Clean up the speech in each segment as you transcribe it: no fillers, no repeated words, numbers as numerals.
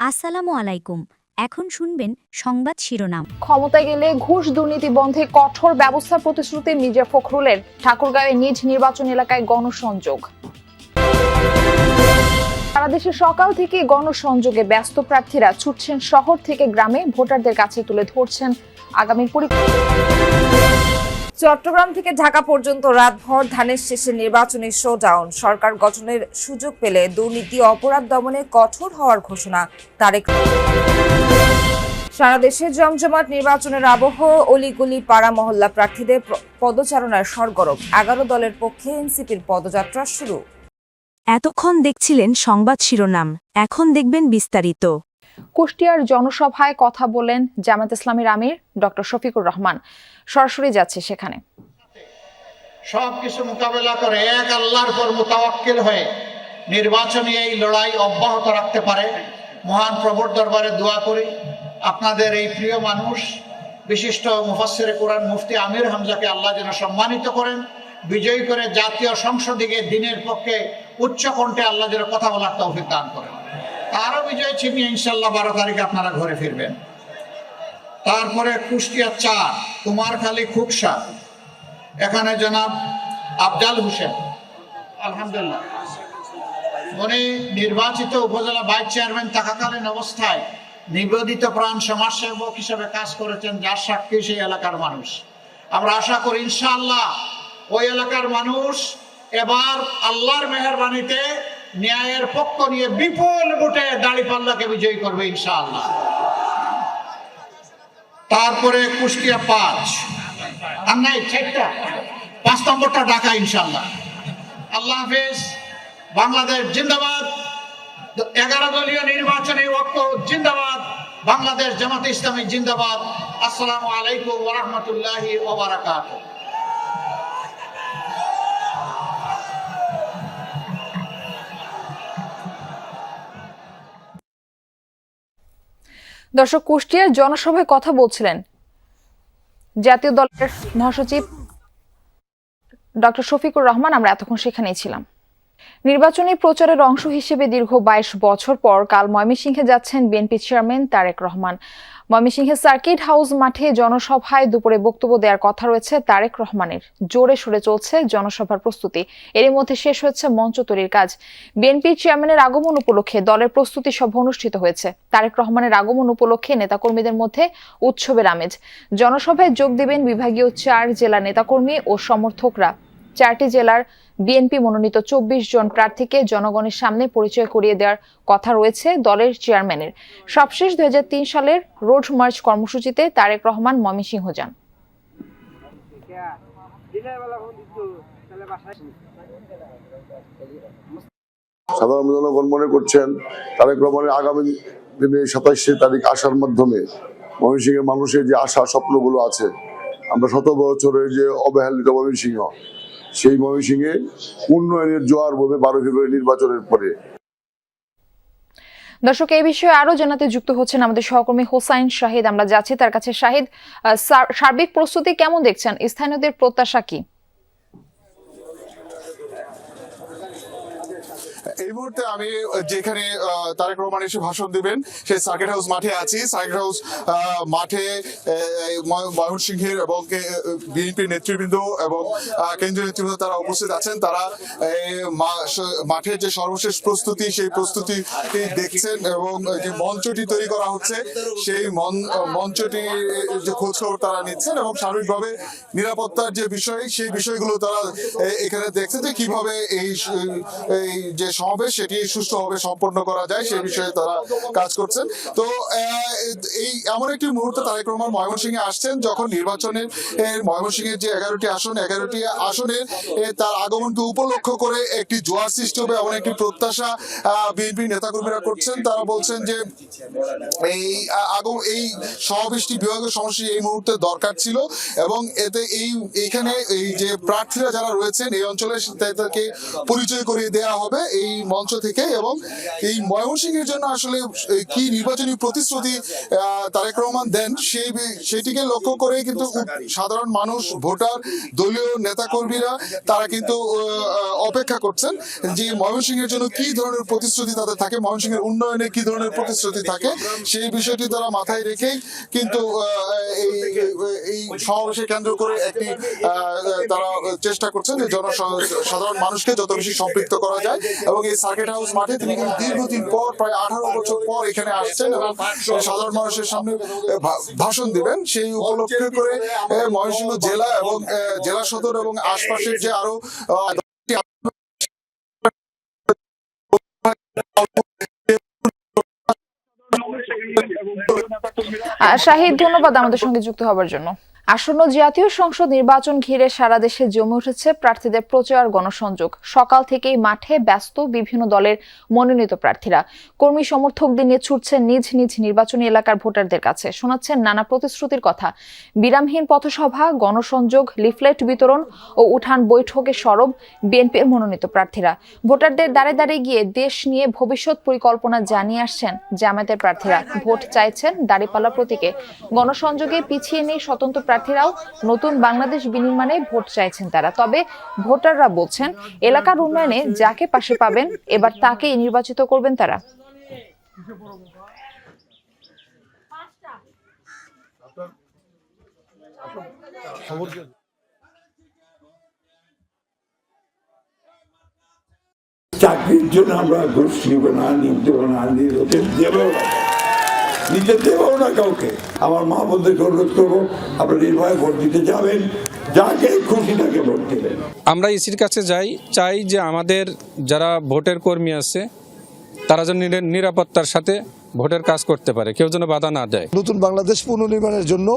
আসসালামু আলাইকুম। এখন শুনবেন সংবাদ শিরোনাম। ক্ষমতায় গেলে ঘুষ দুর্নীতি বন্ধে কঠোর ব্যবস্থার প্রতিশ্রুতি মির্জা ফখরুলের। ঠাকুরগাঁওয়ে নিজ নির্বাচন এলাকায় গণসংযোগ। সারা দেশে সকাল থেকে গণসংযোগে ব্যস্ত প্রার্থীরা ছুটছেন শহর থেকে গ্রামে, ভোটারদের কাছে তুলে ধরছেন আগামী পরীক্ষা। চট্টগ্রাম থেকে ঢাকা পর্যন্ত রাতভর ধানের শেষে নির্বাচনী শোডাউন। সরকার গঠনের সুযোগ পেলে দুর্নীতি অপরাধ দমনে কঠোর হওয়ার ঘোষণা তারেক। সারা দেশে জমজমাট নির্বাচনের আবহ, অলিগলি পাড়া মহল্লা প্রার্থীদের পদচারণায় সরগরম। 11 দলের পক্ষে এনসিপির পদযাত্রা শুরু। এতক্ষণ দেখছিলেন সংবাদ শিরোনাম, এখন দেখবেন বিস্তারিত। কুষ্টিয়ার জনসভায় কথা বলেন জামায়াত ইসলামীর আমির ডক্টর শফিকুর রহমান। সরাসরি যাচ্ছে সেখানে। সবকিছু মোকাবেলা করে এক আল্লাহর উপর মুতাওয়াক্কিল হয়ে নির্বাচনী এই লড়াই অব্যাহত রাখতে পারে মহান প্রভুর দরবারে দোয়া করি। আপনাদের এই প্রিয় মানুষ বিশিষ্ট মুফাসসিরে কোরআন মুফতি আমির হামজাকে আল্লাহ যেন সম্মানিত করেন, বিজয়ী করে জাতীয় সংসদে দিনের পক্ষে উচ্চ কণ্ঠে আল্লাহ যেন কথা বলার তৌফিক দান করেন। তারও বিজয় ছিনিয়ে ইনশাল্লাহ 12 তারিখে আপনারা ঘরে ফিরবেন। তারপরে কুষ্টিয়া 4 কুমারখালী খুকসা, এখানে জনাব আফজাল হোসেন, আলহামদুলিল্লাহ উনি নির্বাচিত উপজেলা ভাইস চেয়ারম্যান থাকাকালীন অবস্থায় নিবেদিত প্রাণ সমাজসেবক হিসেবে কাজ করেছেন, যার সাক্ষী সেই এলাকার মানুষ। আমরা আশা করি ইনশাআল্লাহ ওই এলাকার মানুষ এবার আল্লাহর মেহেরবানিতে ন্যায়ের পক্ষ নিয়ে বিপুল ভোটে দাঁড়িপাল্লাকে বিজয়ী করবে ইনশাআল্লাহ। তারপরে কুষ্টিয়া 5 আর নাই 5 নম্বরটা ঢাকা ইনশাআল্লাহ। আল্লাহ হাফেজ। বাংলাদেশ জিন্দাবাদ। 11 দলীয় নির্বাচনী ঐক্য জিন্দাবাদ। বাংলাদেশ জামাতে ইসলামী জিন্দাবাদ। আসসালামু আলাইকুম ওয়া রাহমাতুল্লাহি ওয়া বারাকাতুহু। দর্শক, কুষ্টিয়ার জনসভায় কথা বলছিলেন জাতীয় দলের মহাসচিব ডক্টর শফিকুর রহমান। আমরা এতক্ষণ সেখানেই ছিলাম। নির্বাচনী প্রচারের অংশ হিসেবে দীর্ঘ 22 বছর পর কাল ময়মনসিংহে যাচ্ছেন বিএনপি চেয়ারম্যান তারেক রহমান। ময়মনসিংহে সার্কিট হাউস মাঠে জনসভায় দুপুরে বক্তব্য দেওয়ার কথা রয়েছে তারেক রহমানের। জোরে সোরে চলছে জনসভার প্রস্তুতি। এরই মধ্যে শেষ হয়েছে মঞ্চ তৈরির কাজ। বিএনপি চেয়ারম্যানের আগমন উপলক্ষে দলের প্রস্তুতি সভা অনুষ্ঠিত হয়েছে। তারেক রহমানের আগমন উপলক্ষে নেতাকর্মীদের মধ্যে উৎসবের আমেজ। জনসভায় যোগ দেবেন বিভাগীয় 4 জেলা নেতাকর্মী ও সমর্থকরা। 4টি জেলার বিএনপি মনোনীত 24 জন প্রার্থীকে জনগণের সামনে পরিচয় করিয়ে দেওয়ার কথা রয়েছে দলের চেয়ারম্যানের। সবশেষ 2003 সালের রোড মার্চ কর্মসূচিতে তারেক রহমান ময়মনসিংহ যান। সাধারণ জনগণ মনে করছেন তারেক রহমানের আগামী দিনে 27 তারিখ আসার মাধ্যমে ময়মনসিংহের মানুষের যে আশা স্বপ্নগুলো আছে, আমরা 100 বছরের যে অবহেলিত ময়মনসিংহ, সেই ময়মনসিংহে উন্নয়নের জোয়ার ববে 12 ফেব্রুয়ারি নির্বাচনের পরে। দর্শক, এই বিষয়ে আরো জানাতে যুক্ত হচ্ছেন আমাদের সহকর্মী হোসাইন শাহিদ। আমরা যাচ্ছি তার কাছে। শাহিদ, সার্বিক প্রস্তুতি কেমন দেখছেন? স্থানীয়দের প্রত্যাশা কি? এই মুহূর্তে আমি যেখানে তারেক রহমান এসে ভাষণ দিবেন সেই সার্কিট হাউস মাঠে আছি। সার্কিট হাউস মাঠে ময়মনসিংহের এবং বিএনপির নেতৃবৃন্দ এবং কেন্দ্রীয় নেতৃবৃন্দ তারা উপস্থিত আছেন। তারা মাঠের যে সর্বশেষ প্রস্তুতি, সেই প্রস্তুতি দেখছেন এবং যে মঞ্চটি তৈরি করা হচ্ছে সেই মঞ্চটি যে খোঁজ খবর তারা নিচ্ছেন এবং সার্বিকভাবে নিরাপত্তার যে বিষয়, সেই বিষয়গুলো তারা এখানে দেখছেন যে কিভাবে এই যে সমাবেশ সেটি সুষ্ঠুভাবে সম্পন্ন করা যায় সেই বিষয়ে তারা কাজ করছেন। তো এই এমন একটি মুহূর্তে তারেক রহমান ময়মনসিংহে আসছেন যখন নির্বাচনের ময়মনসিংহের যে 11টি আসনের তার আগমনকে উপলক্ষ করে একটি জোয়ার সৃষ্টি হবে এমন একটি প্রত্যাশা বিএনপি নেতাকর্মীরা করছেন। তারা বলছেন যে এই সমাবেশটি বিভাগীয় সমষ্টি এই মুহূর্তে দরকার ছিল এবং এতে এইখানে এই যে প্রার্থীরা যারা রয়েছেন এই অঞ্চলে তাদেরকে পরিচয় করিয়ে দেওয়া হবে। এই মঞ্চ থেকে, এবং এই ময়মনসিংহের জন্য আসলে কি নির্বাচনী প্রতিশ্রুতি তারেক রহমান দেন সেটিকে লক্ষ্য করে কিন্তু সাধারণ মানুষ, ভোটার, দলীয় নেতাকর্মীরা তারা কিন্তু অপেক্ষা করছেন যে ময়মনসিংহের জন্য কি ধরনের প্রতিশ্রুতি তাদের থাকে, ময়মনসিংহের উন্নয়নে কি ধরনের প্রতিশ্রুতি থাকে, সেই বিষয়টি তারা মাথায় রেখেই কিন্তু এই সমাবেশে কেন্দ্র করে একটি তারা চেষ্টা করছেন যে সাধারণ মানুষকে যত বেশি সম্পৃক্ত করা যায়। এবং এই সার্কিট হাউস মাঠে তিনি কিন্তু দীর্ঘদিন পর, প্রায় 18 বছর পর এখানে আসছেন এবং সাধারণ মানুষের সামনে ভাষণ দিবেন। সেই উপলক্ষে করে ময়মনসিংহ জেলা এবং জেলা সদর এবং আশপাশের যে আরো শাহিদ, ধন্যবাদ আমাদের সঙ্গে যুক্ত হবার জন্য। আসন্ন জাতীয় সংসদ নির্বাচন ঘিরে সারা দেশে জমে উঠেছে প্রার্থীদের প্রচার গণসংযোগ। সকাল থেকেই মাঠে ব্যস্ত বিভিন্ন দলের মনোনীত প্রার্থীরা। কর্মী সমর্থকদের নিয়ে ছুটছেন নিজ নিজ নির্বাচনী এলাকার ভোটারদের কাছে, শোনাচ্ছেন নানা প্রতিশ্রুতির কথা। বিরামহীন পথসভা, গণসংযোগ, লিফলেট বিতরণ ও উঠান বৈঠকে সরব বিএনপির মনোনীত প্রার্থীরা। ভোটারদের দাঁড়ে দাঁড়িয়ে গিয়ে দেশ নিয়ে ভবিষ্যৎ পরিকল্পনা জানিয়ে আসছেন জামায়াতের প্রার্থীরা। ভোট চাইছেন দাঁড়িপাল্লা প্রতীকে। গণসংযোগে পিছিয়ে নেই স্বতন্ত্র প্রার্থীরাও। নতুন বাংলাদেশ বিনির্মাণে ভোট চাইছেন তারা। তবে ভোটাররা বলছেন, এলাকার উন্নয়নে যাকে পাশে পাবেন এবার তাকেই নির্বাচিত করবেন তারা। চাকরির জন্য আমরা ঘুষ নিব না, দেবো না, নিতে দেবো না কাউকে। আমার মা বোনদেরকে অনুরোধ করবো, আপনারা নির্ভয়ে ভোট দিতে যাবেন, যাকে খুশি তাকে ভোট দেবেন। আমরা ইসির কাছে চাই যে আমাদের যারা ভোটের কর্মী আছে তারা যেন নিরাপত্তার সাথে ভোটের কাজ করতে পারে, কেউ যেন বাধা না দেয়। নতুন বাংলাদেশ পুনর্নির্মাণের জন্য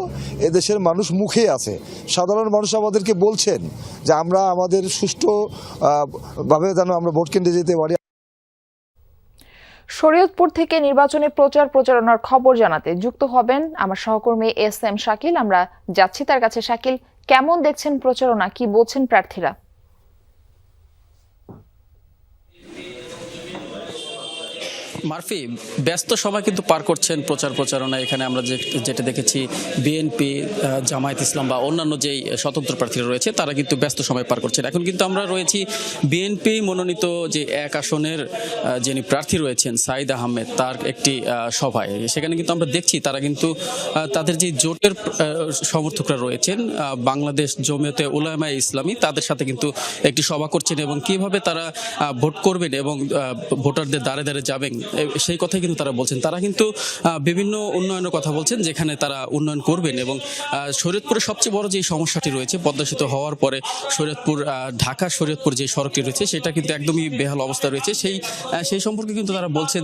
এদেশের মানুষ মুখে আছে। সাধারণ মানুষ আমাদেরকে বলছেন যে আমরা আমাদের সুষ্ঠুভাবে যেন আমরা ভোট কেন্দ্রে যেতে পারি। শরীয়তপুর থেকে নির্বাচনী প্রচারণার খবর জানাতে যুক্ত হবেন আমার সহকর্মী SM শাকিল। আমরা যাচ্ছি তার কাছে। শাকিল, কেমন দেখছেন প্রচারণা, কি বলছেন প্রার্থীরা? মারফি, ব্যস্ত সময় কিন্তু পার করছেন প্রচারণা। এখানে আমরা যেটা দেখেছি, বিএনপি, জামায়াত ইসলাম বা অন্যান্য যেই স্বতন্ত্র প্রার্থীরা রয়েছে তারা কিন্তু ব্যস্ত সময় পার করছেন। এখন কিন্তু আমরা রয়েছি বিএনপি মনোনীত যে এক আসনের যিনি প্রার্থী রয়েছেন সাইদ আহমেদ, তার একটি সভায়। সেখানে কিন্তু আমরা দেখছি তারা কিন্তু তাদের যে জোটের সমর্থকরা রয়েছেন, বাংলাদেশ জমিয়তে উলামায়ে ইসলামী, তাদের সাথে কিন্তু একটি সভা করছেন এবং কিভাবে তারা ভোট করবেন এবং ভোটারদের দ্বারে দ্বারে যাবেন সেই কথাই কিন্তু তারা বলছেন। তারা কিন্তু বিভিন্ন উন্নয়নের কথা বলছেন, যেখানে তারা উন্নয়ন করবেন। এবং শরীয়তপুরের সবচেয়ে বড় যে সমস্যাটি রয়েছে, পদ্মা সেতু হওয়ার পরে ঢাকা শরীয়তপুর যে সড়কটি রয়েছে সেটা কিন্তু একদমই বেহাল অবস্থা রয়েছে। সেই সম্পর্কে কিন্তু তারা বলছেন